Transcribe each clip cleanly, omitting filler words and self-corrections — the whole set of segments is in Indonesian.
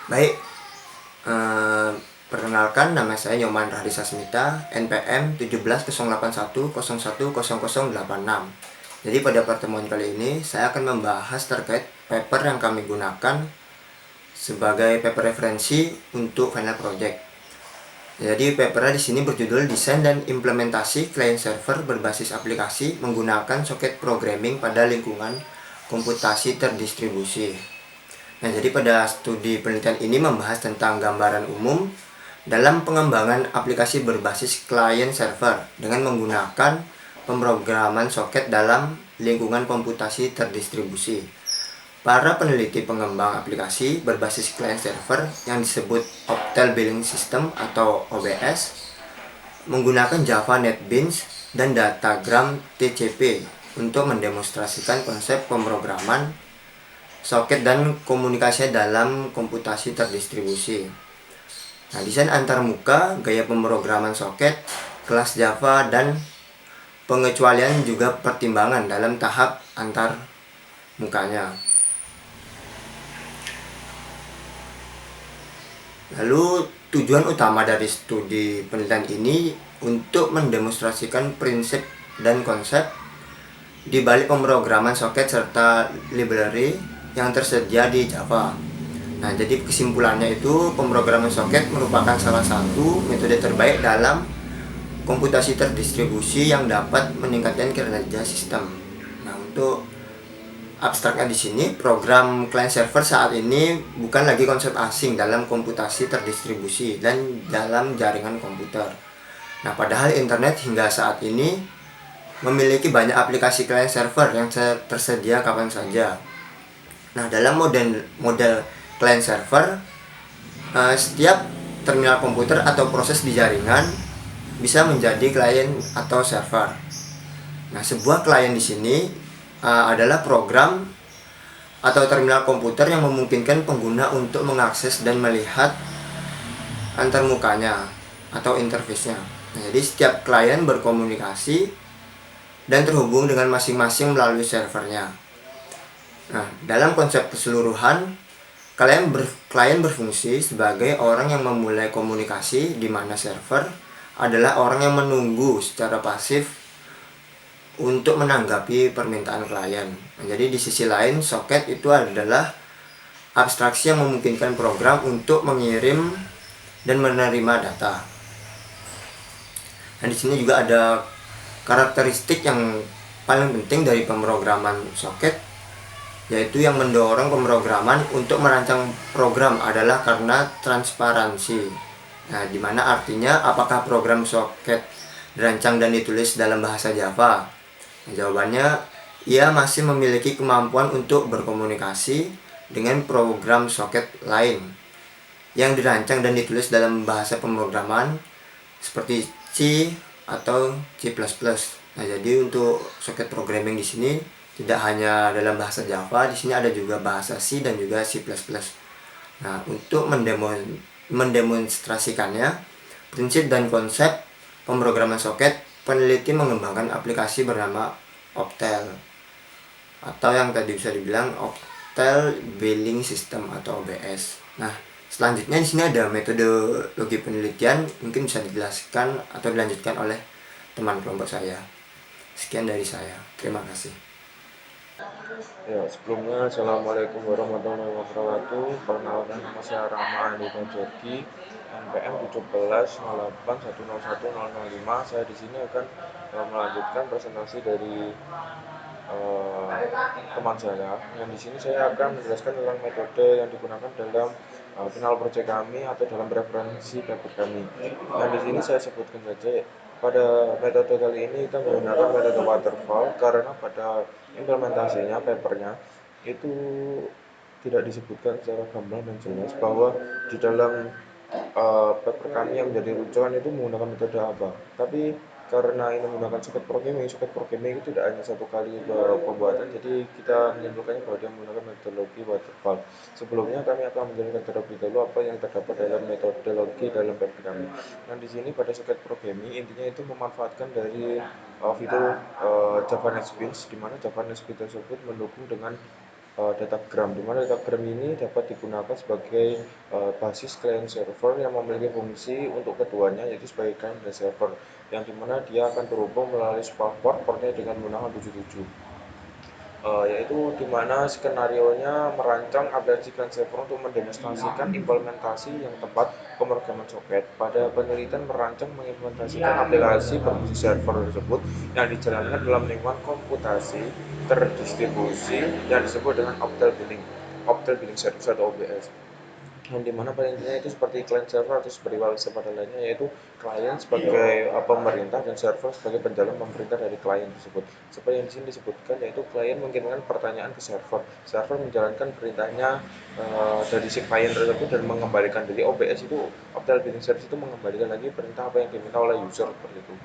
Baik, eh, perkenalkan nama saya Nyoman Rahdi Sasmita, NPM 170810100086. Jadi pada pertemuan kali ini saya akan membahas terkait paper yang kami gunakan sebagai paper referensi untuk final project. Jadi papernya di sini berjudul Desain dan Implementasi Client Server Berbasis Aplikasi Menggunakan Soket Programming pada Lingkungan Komputasi Terdistribusi. Nah, jadi pada studi penelitian ini membahas tentang gambaran umum dalam pengembangan aplikasi berbasis client server dengan menggunakan pemrograman soket dalam lingkungan komputasi terdistribusi. Para peneliti pengembang aplikasi berbasis client server yang disebut Octal Billing System atau OBS menggunakan Java NetBeans dan Datagram TCP untuk mendemonstrasikan konsep pemrograman soket dan komunikasi dalam komputasi terdistribusi. Nah, desain antarmuka, gaya pemrograman soket, kelas Java, dan pengecualian juga pertimbangan dalam tahap antar mukanya. Lalu tujuan utama dari studi penelitian ini untuk mendemonstrasikan prinsip dan konsep di balik pemrograman soket serta library yang tersedia di Java. Nah, jadi kesimpulannya itu pemrograman soket merupakan salah satu metode terbaik dalam komputasi terdistribusi yang dapat meningkatkan kinerja sistem. Nah, untuk abstraknya di sini, program client server saat ini bukan lagi konsep asing dalam komputasi terdistribusi dan dalam jaringan komputer. Nah, padahal internet hingga saat ini memiliki banyak aplikasi client server yang tersedia kapan saja. Nah, dalam model client server, setiap terminal komputer atau proses di jaringan bisa menjadi klien atau server. Nah, sebuah klien di sini adalah program atau terminal komputer yang memungkinkan pengguna untuk mengakses dan melihat antarmukanya atau interface-nya. Nah, jadi setiap klien berkomunikasi dan terhubung dengan masing-masing melalui servernya. Nah, dalam konsep keseluruhan, klien berfungsi sebagai orang yang memulai komunikasi, di mana server adalah orang yang menunggu secara pasif untuk menanggapi permintaan klien. Nah, jadi di sisi lain, soket itu adalah abstraksi yang memungkinkan program untuk mengirim dan menerima data. Nah, di sini juga ada karakteristik yang paling penting dari pemrograman soket, yaitu yang mendorong pemrograman untuk merancang program adalah karena transparansi. Nah, dimana artinya apakah program soket dirancang dan ditulis dalam bahasa Java? Nah, jawabannya, ia masih memiliki kemampuan untuk berkomunikasi dengan program soket lain yang dirancang dan ditulis dalam bahasa pemrograman seperti C atau C++. Nah, jadi untuk soket programming di sini tidak hanya dalam bahasa Java, di sini ada juga bahasa C dan juga C++. Nah, untuk mendemonstrasikannya, prinsip dan konsep pemrograman soket, peneliti mengembangkan aplikasi bernama Octal atau yang tadi bisa dibilang Octal Billing System atau OBS. Nah, selanjutnya di sini ada metodologi penelitian, mungkin bisa dijelaskan atau dilanjutkan oleh teman kelompok saya. Sekian dari saya. Terima kasih. Ya, sebelumnya Assalamualaikum warahmatullahi wabarakatuh. Perkenalkan, nama saya Rahma Andika Jorgi, NPM 1708101005. Saya di sini akan melanjutkan presentasi dari eh, teman saya. Yang di sini saya akan menjelaskan tentang metode yang digunakan dalam final project kami atau dalam referensi paper kami. Yang di sini saya sebutkan saja pada metode kali ini kita menggunakan metode waterfall karena pada implementasinya papernya itu tidak disebutkan secara gamblang dan jelas bahwa di dalam paper kami yang menjadi rujukan itu menggunakan metode apa. Tapi karena ini menggunakan soket programming itu tidak hanya satu kali pembuatan, jadi kita menyimpulkannya bahwa dia menggunakan metodologi waterfall. Sebelumnya kami akan menjelaskan terlebih dahulu apa yang terdapat dalam metodologi dalam paper kami. Nah, di sini pada soket programming intinya itu memanfaatkan dari fitur Java NetBeans, di mana Java NetBeans tersebut mendukung dengan datagram, di mana datagram ini dapat digunakan sebagai basis client server yang memiliki fungsi untuk keduanya, yaitu sebagai client dan server, yang dimana dia akan terhubung melalui sebuah portnya dengan menggunakan 77, yaitu di mana skenarionya merancang aplikasi client server untuk mendemonstrasikan implementasi yang tepat pemrograman soket. Pada penelitian merancang mengimplementasikan aplikasi berbasis server tersebut yang dijalankan dalam lingkungan komputasi terdistribusi yang disebut dengan Octal Billing Service atau OBS, yang dimana pada intinya itu seperti client server atau seperti website pada lainnya, yaitu klien sebagai pemerintah dan server sebagai penjalan pemerintah dari klien tersebut. Seperti yang di sini disebutkan, yaitu klien mengirimkan pertanyaan ke server menjalankan perintahnya dari si klien tersebut dan mengembalikan. Dari OBS itu, Optimal Billing Service itu mengembalikan lagi perintah apa yang diminta oleh user seperti itu.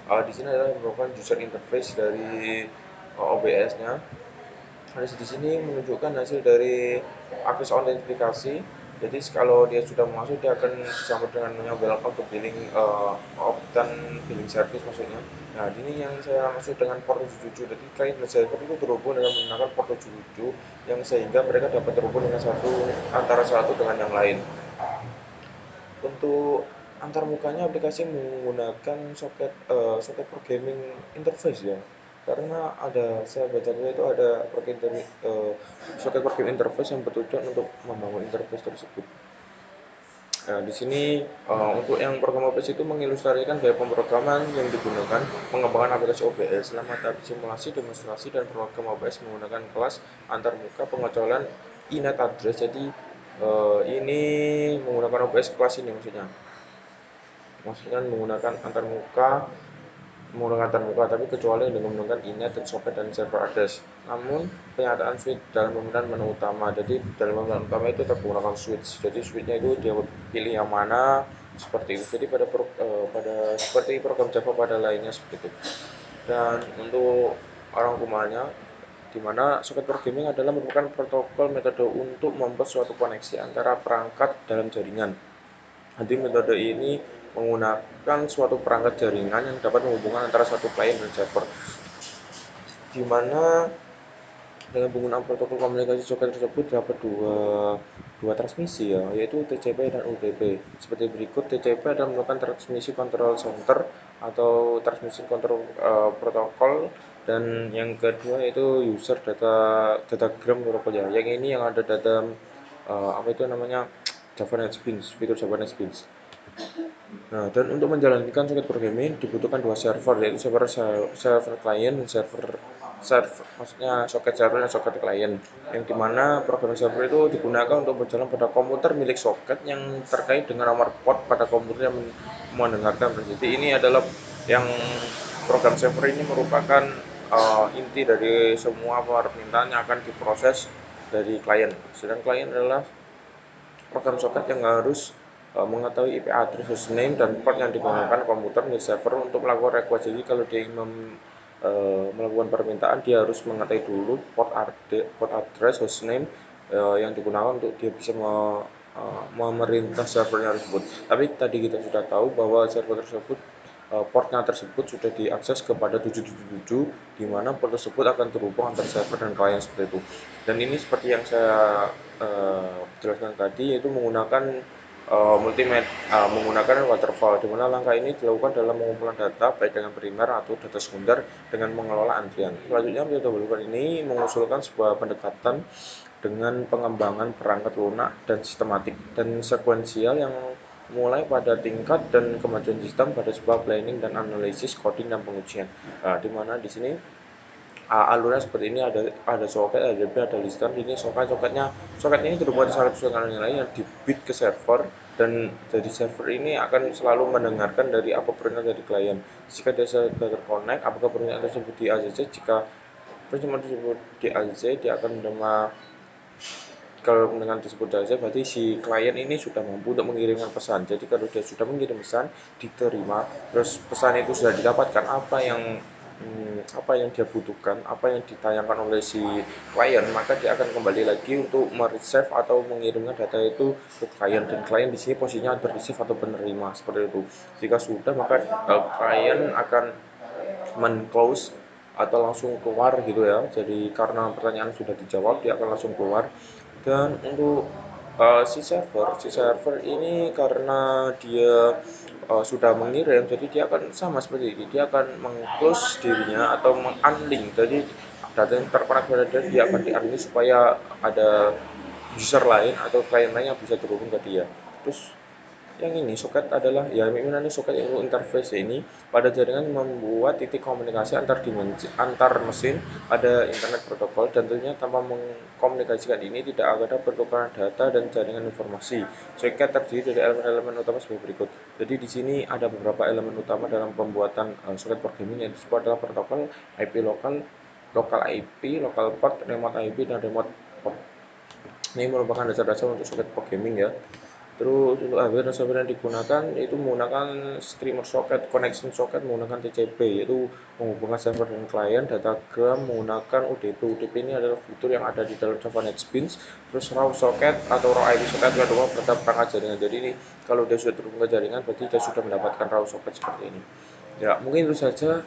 Di sini adalah merupakan user interface dari OBS-nya. Di sini menunjukkan hasil dari akses autentifikasi. Jadi kalau dia sudah masuk, dia akan disambut dengan namanya welcome to billing Optan billing service maksudnya. Nah, ini yang saya maksud dengan port 77. Jadi client dan server itu terhubung dengan menggunakan port 77, yang sehingga mereka dapat terhubung dengan antara satu dengan yang lain. Untuk antarmukanya aplikasi menggunakan soket programming interface ya, karena saya baca dulu itu ada soket programming interface yang bertujuan untuk membangun interface tersebut. Nah, di sini untuk yang program OBS itu mengilustrasikan gaya pemrograman yang digunakan mengembangkan aplikasi OBS. Dalam tahap simulasi, demonstrasi, dan program OBS menggunakan kelas antarmuka pengecualian inet address. Jadi ini menggunakan OBS kelas ini maksudnya menggunakan antarmuka, tapi kecuali dengan menggunakan inet dan soket dan server address. Namun penyataan switch dalam pemilihan menu utama. Jadi dalam pemilihan utama itu tergunakan switch. Jadi switchnya itu dia pilih yang mana seperti itu. Jadi seperti program Java pada lainnya seperti itu. Dan untuk orang rumahnya, di mana soket programming adalah merupakan protokol metode untuk membuat suatu koneksi antara perangkat dalam jaringan. Nanti metode ini menggunakan suatu perangkat jaringan yang dapat menghubungkan antara satu klien dan server, di mana dengan penggunaan protokol komunikasi soket tersebut dapat dua transmisi ya, yaitu TCP dan UDP. Seperti berikut. TCP adalah merupakan transmisi control center atau transmisi kontrol protokol, dan yang kedua yaitu user datagram protokol ya. Yang ini yang ada dalam apa itu namanya Java NetBeans, fitur Java NetBeans. Nah, dan untuk menjalankan soket programming dibutuhkan dua server, yaitu server client dan maksudnya soket server dan soket client, yang dimana program server itu digunakan untuk berjalan pada komputer milik soket yang terkait dengan nomor port pada komputer yang mendengarkan. Jadi ini adalah yang program server ini merupakan inti dari semua permintaan yang akan diproses dari klien. Sedangkan klien adalah program soket yang harus mengetahui IP address, hostname, dan port yang digunakan komputer milik server untuk melakukan request. Jadi kalau dia ingin melakukan permintaan, dia harus mengetahui dulu port address, hostname yang digunakan untuk dia bisa memerintah servernya tersebut. Tapi tadi kita sudah tahu bahwa server tersebut portnya tersebut sudah diakses kepada 777, di mana port tersebut akan terhubung antara server dan klien seperti itu. Dan ini seperti yang saya jelaskan tadi, yaitu menggunakan menggunakan waterfall, di mana langkah ini dilakukan dalam pengumpulan data baik dengan primer atau data sekunder dengan mengelola antrian. Selanjutnya, metode blueprint ini mengusulkan sebuah pendekatan dengan pengembangan perangkat lunak dan sistematik dan sekuensial yang mulai pada tingkat dan kemajuan sistem pada sebuah planning dan analisis, coding, dan pengujian. Nah, di mana di sini alurnya seperti ini, ada soket, ada DB, ada listener. Ini soket ini terbuat salah satu yang lain yang dibit ke server, dan dari server ini akan selalu mendengarkan dari apa perintah dari klien. Jika dia sudah terkonek, apakah perintah tersebut di ACC? Jika perintah tersebut di ACC, dia akan menerima. Kalau dengan tersebut saja, berarti si klien ini sudah mampu untuk mengirimkan pesan. Jadi kalau dia sudah mengirim pesan, diterima, terus pesan itu sudah didapatkan, apa yang dia butuhkan, apa yang ditayangkan oleh si klien, maka dia akan kembali lagi untuk mereceive atau mengirimkan data itu ke klien, dan klien di sini posisinya bereceive atau penerima seperti itu. Jika sudah, maka klien akan men-close atau langsung keluar gitu ya. Jadi karena pertanyaan sudah dijawab, dia akan langsung keluar. Dan untuk si server ini karena dia sudah mengirim, jadi dia akan sama seperti ini, dia akan meng-close dirinya atau meng-unlink. Jadi data yang terkonek pada dia akan di-unlink supaya ada user lain atau klien lain yang bisa terhubung ke dia. Terus yang ini soket adalah ya ini soket yang interface ini pada jaringan membuat titik komunikasi antar dimensi antar mesin pada internet protokol, dan tentunya tanpa mengkomunikasikan ini tidak ada pertukaran data dan jaringan informasi. Soket terdiri dari elemen-elemen utama sebagai berikut. Jadi di sini ada beberapa elemen utama dalam pembuatan soket programming, yang disebut adalah protokol IP lokal, lokal IP, lokal port, remote IP, dan remote port. Ini merupakan dasar-dasar untuk soket programming ya. Terus untuk hardware dan software yang digunakan itu menggunakan streamer socket, connection socket menggunakan TCP, yaitu menghubungkan server dan klien, datagram menggunakan UDP. UDP ini adalah fitur yang ada di dalam Java NetBeans. Terus raw socket atau raw IP socket adalah pada perangkat jaringan. Jadi ini kalau dia sudah terhubung ke jaringan berarti dia sudah mendapatkan raw socket seperti ini. Ya, mungkin itu saja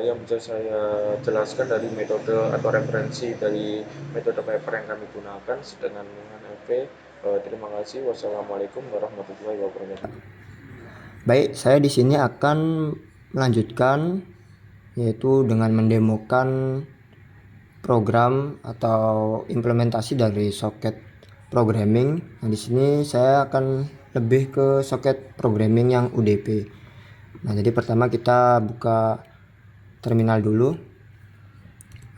yang bisa saya jelaskan dari metode atau referensi dari metode paper yang kami gunakan dengan NLP. Terima kasih. Wassalamualaikum warahmatullahi wabarakatuh. Baik, saya di sini akan melanjutkan yaitu dengan mendemokan program atau implementasi dari soket programming. Nah, di sini saya akan lebih ke soket programming yang UDP. Nah, jadi pertama kita buka terminal dulu.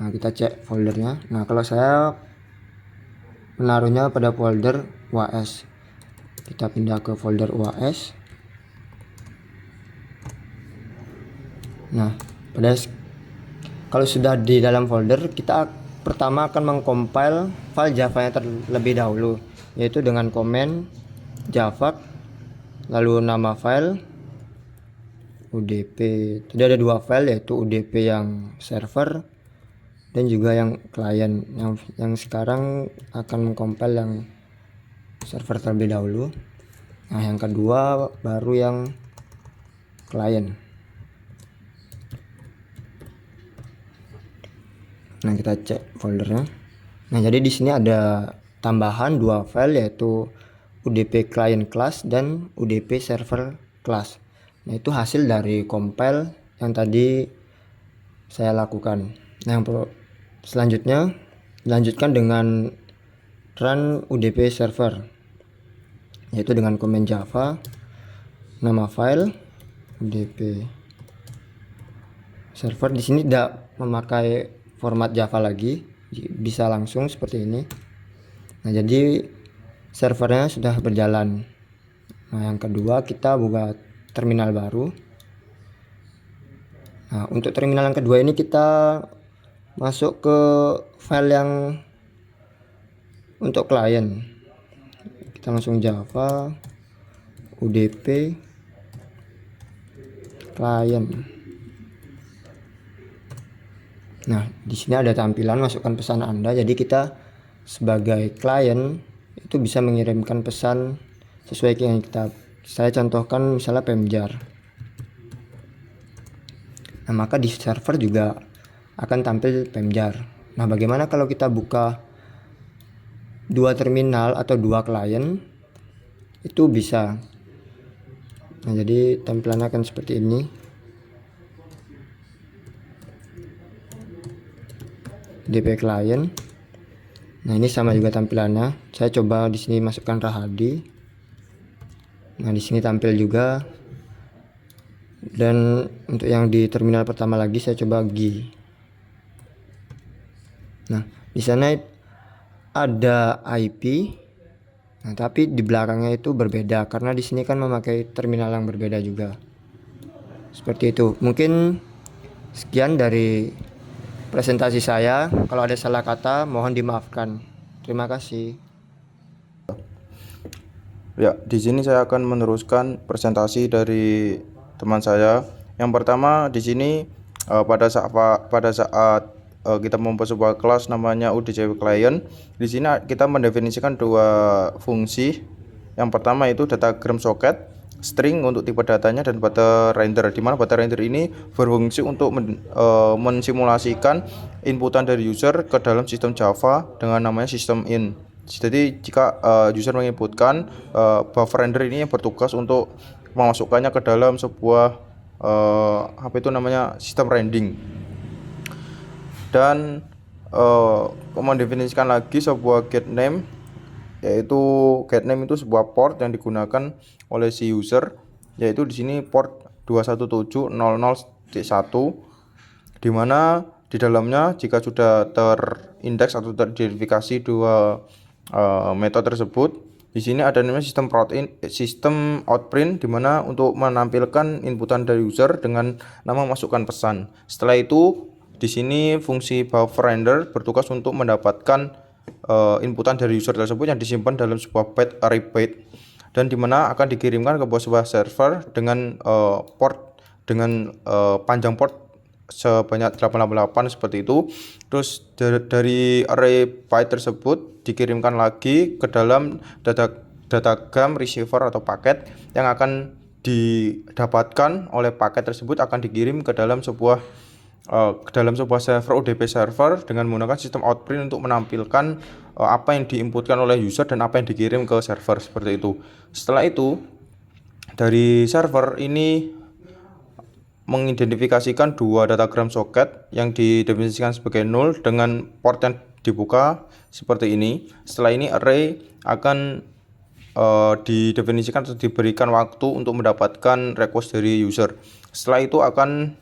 Nah, kita cek foldernya. Nah, kalau saya menaruhnya pada folder UAS, kita pindah ke folder UAS. Nah, kalau sudah di dalam folder, kita pertama akan mengcompile file Java-nya terlebih dahulu, yaitu dengan komen java, lalu nama file UDP. Jadi ada dua file, yaitu UDP yang server dan juga yang klien. Yang sekarang akan mengcompile yang server terlebih dahulu. Nah, yang kedua baru yang klien. Nah, kita cek foldernya. Nah, jadi di sini ada tambahan dua file, yaitu UDP client class dan UDP server class. Nah, itu hasil dari compile yang tadi saya lakukan. Nah, yang selanjutnya dilanjutkan dengan run UDP server, yaitu dengan komen java, nama file UDP server. Di sini tidak memakai format Java lagi, bisa langsung seperti ini. Nah, jadi servernya sudah berjalan. Nah, yang kedua kita buka terminal baru. Nah, untuk terminal yang kedua ini kita masuk ke file yang untuk klien. Kita langsung Java UDP klien. Nah, di sini ada tampilan masukkan pesan Anda. Jadi kita sebagai klien itu bisa mengirimkan pesan sesuai yang saya contohkan misalnya Pemjar. Nah, maka di server juga akan tampil Pemjar. Nah, bagaimana kalau kita buka dua terminal atau dua klien? Itu bisa. Nah, jadi tampilannya akan seperti ini. DP klien. Nah, ini sama juga tampilannya. Saya coba di sini masukkan Rahadi. Nah, di sini tampil juga. Dan untuk yang di terminal pertama lagi saya coba Gi. Nah, di sana ada IP. Nah, tapi di belakangnya itu berbeda karena di sini kan memakai terminal yang berbeda juga. Seperti itu. Mungkin sekian dari presentasi saya. Kalau ada salah kata mohon dimaafkan. Terima kasih. Ya, di sini saya akan meneruskan presentasi dari teman saya. Yang pertama di sini pada saat kita membuat sebuah kelas namanya UDCW client. Di sini kita mendefinisikan dua fungsi. Yang pertama itu datagram socket. string untuk tipe datanya dan buffer render, di mana buffer render ini berfungsi untuk mensimulasikan inputan dari user ke dalam sistem Java dengan namanya system in. Jadi jika user menginputkan, buffer render ini yang bertugas untuk memasukkannya ke dalam sebuah sistem rendering, dan mendefinisikan lagi sebuah get name, yaitu get name itu sebuah port yang digunakan oleh si user, yaitu di sini port 217.00.1, di mana di dalamnya jika sudah terindeks atau teridentifikasi dua metode tersebut, di sini ada namanya sistem outprint, di mana untuk menampilkan inputan dari user dengan nama masukkan pesan. Setelah itu di sini fungsi buffer render bertugas untuk mendapatkan inputan dari user tersebut yang disimpan dalam sebuah array byte, dan di mana akan dikirimkan ke sebuah server dengan panjang port sebanyak 888 seperti itu. Terus dari array byte tersebut dikirimkan lagi ke dalam datagram receiver atau paket yang akan didapatkan oleh paket tersebut akan dikirim ke dalam sebuah server ODP server dengan menggunakan sistem outprint untuk menampilkan apa yang diinputkan oleh user dan apa yang dikirim ke server seperti itu. Setelah itu dari server ini mengidentifikasikan dua datagram soket yang didefinisikan sebagai null dengan port yang dibuka seperti ini. Setelah ini array akan didefinisikan atau diberikan waktu untuk mendapatkan request dari user. Setelah itu akan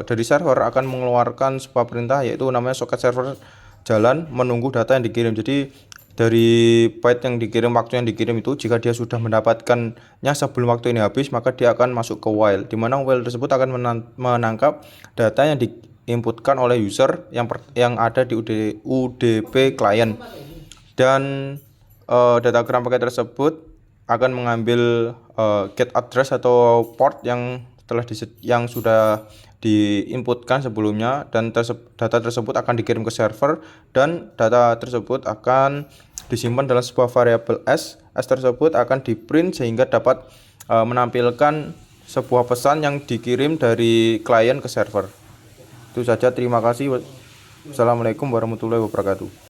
dari server akan mengeluarkan sebuah perintah, yaitu namanya soket server jalan menunggu data yang dikirim. Jadi dari byte yang dikirim, waktu yang dikirim itu, jika dia sudah mendapatkannya sebelum waktu ini habis, maka dia akan masuk ke while, di mana while tersebut akan menangkap data yang diinputkan oleh user yang ada di UDP client, dan datagram paket tersebut akan mengambil get address atau port yang sudah diinputkan sebelumnya, dan data tersebut akan dikirim ke server, dan data tersebut akan disimpan dalam sebuah variabel S. S tersebut akan di-print sehingga dapat menampilkan sebuah pesan yang dikirim dari klien ke server. Itu saja, terima kasih. Wassalamualaikum warahmatullahi wabarakatuh.